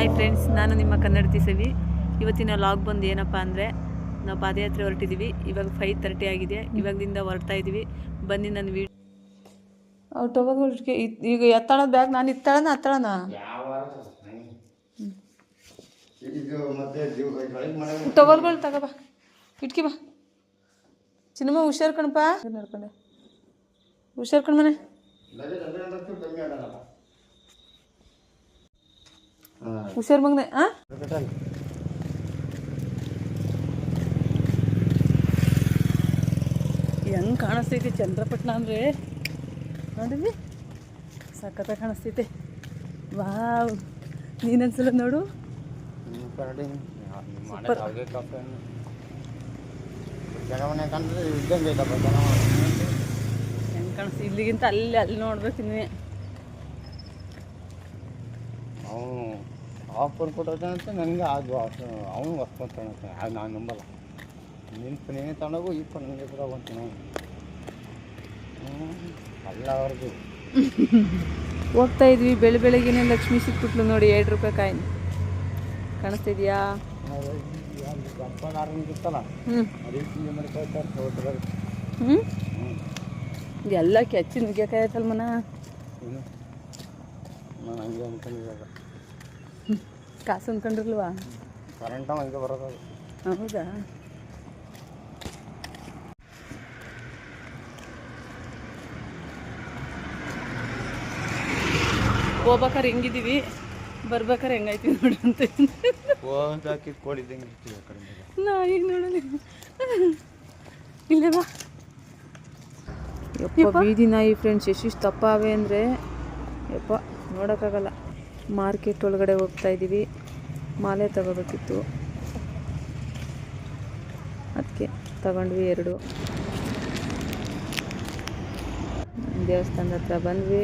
Hi friends, ನಾನು ನಿಮ್ಮ ಕನ್ನಡತಿ ಸವಿ. ಇವತ್ತಿನ ಲಾಗ್ ಬಂದು ಏನಪ್ಪ ಅಂದರೆ, ನಾವು ಪಾದಯಾತ್ರೆ ಹೊರಟಿದ್ದೀವಿ. ಇವಾಗ 5:30 ಆಗಿದೆ. ಇವಾಗದಿಂದ ಹೊರಡ್ತಾ ಇದ್ದೀವಿ. ಬನ್ನಿ ನನ್ನ ಟೊಬಲ್ಗೆ ಈಗ ಎತ್ತಾಳದ ಬ್ಯಾಗ್ ನಾನು ಇತ್ತಾಳನ ಹತ್ತಾಳನ ಟೊಬಲ್ಗಳು ತಗೋಬಾ, ಇಟ್ಕಿ ಬಾ. ಚಿನ್ನಮ್ಮ ಹುಷಾರ್ ಕಣಪ್ಪ, ನಡ್ಕೊಂಡೆ ಹುಷಾರ್ ಕಣ್ ಮನೆ. ಹುಷಾರ್ ಮಗನೆ. ಹೆಂಗೆ ಕಾಣಿಸ್ತೈತಿ ಚಂದ್ರಪಟ್ಟಣ ಅಂದರೆ, ನೋಡಿದ್ವಿ ಸಖತ್ತಾಗಿ ಕಾಣಿಸ್ತೈತೆ. ವಾವ್, ನೀನೊಂದ್ಸಲ ನೋಡು. ಹೆಂಗೆ ಕಾಣಿಸ್ತಿ, ಇಲ್ಲಿಗಿಂತ ಅಲ್ಲಿ ನೋಡ್ಬೇಕು. ಇನ್ನೇ ಆಫರ್ ಕೊಟ್ಟಂತ ನನಗೆ ಅದು ಅವನು ಹೊಸ್ಕೊಂತಾನಂತೆ. ಅದು ನಾನು ನಂಬಲ್ಲ. ನೀನೇ ತಗೊಂಡೋಗು, ಇಪ್ಪ ನನಗೆ ಕೂಡ ಬಂತು. ಅಲ್ಲ ಅವ್ರದ್ದು ಹೋಗ್ತಾ ಇದ್ವಿ. ಬೆಳಗ್ಗೆನೇ ಲಕ್ಷ್ಮಿ ಸಿಕ್ಬಿಟ್ಲು ನೋಡಿ. 2 ರೂಪಾಯಿ ಕಾಯಿನ್ ಕಾಣಿಸ್ತಿದ್ಯಾ? ಗಂಪದಾರಿತ್ತಲ್ಲ, ಎಲ್ಲ ಕೆಚ್ಚಿ ನುಗ್ಗಕಾಯ್ತಲ್ಲ ಮನ. ನಾನು ಹಂಗೆ ಅನ್ಕೊಂಡಿದ್ದಾಗ ಕಾಸು ಅನ್ಕೊಂಡಿರ್ಲ್ವಾ? ಕರೆಂಟ ಹಂಗೆ ಬರೋದು. ಹೌದಾ? ಹೋಗ್ಬೇಕಾರೆ ಹೆಂಗಿದ್ದೀವಿ, ಬರ್ಬೇಕಾರೆ ಹೆಂಗೈತಿ ನೋಡಿ ಅಂತ. ಹೋದಾಕಿ ಕೋಳಿದ್ದಂಗೆ ಇರ್ತೀವಿ ಆ ಕಡೆ. ನಾ ಈಗ ನೋಡೋಣ, ಇಲ್ಲೇ ಬಾ. ಯಪ್ಪ ಬೀದಿ ನಾಯಿ ಫ್ರೆಂಡ್ಸ್ ಎಷ್ಟಿಷ್ಟು ತಪ್ಪ ಅವೆ ಅಂದರೆ ಯಪ್ಪ ನೋಡೋಕ್ಕಾಗಲ್ಲ. ಮಾರ್ಕೆಟ್ ಒಳಗಡೆ ಹೋಗ್ತಾ ಇದ್ದೀವಿ. ಮಾಲೆ ತಗೋಬೇಕಿತ್ತು, ಅದಕ್ಕೆ ತಗೊಂಡ್ವಿ 2. ದೇವಸ್ಥಾನದ ಹತ್ರ ಬಂದ್ವಿ.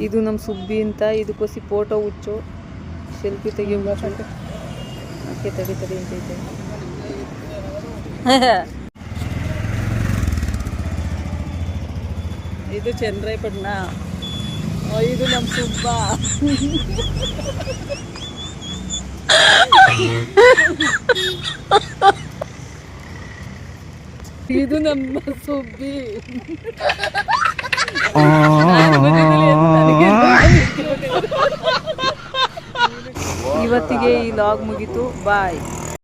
ಇದು ನಮ್ಮ ಸುಬ್ಬಿ ಅಂತ. ಇದಕ್ಕೋಸಿ ಫೋಟೋ ಹುಚ್ಚು, ಸೆಲ್ಫಿ ತೆಗಿಯೋ ಅದಕ್ಕೆ ತಡಿ ಅಂತೈತೆ. ಇದು ಚಂದ್ರಾಯಪಟ್ಟಣ. ಇದು ನಮ್ಮ ಸುಬ್ಬ. ಇದು ನಮ್ಮ ಸುಬ್ಬಿ. ಇವತ್ತಿಗೆ ಈ ಲಾಗ್ ಮುಗೀತು. ಬಾಯ್.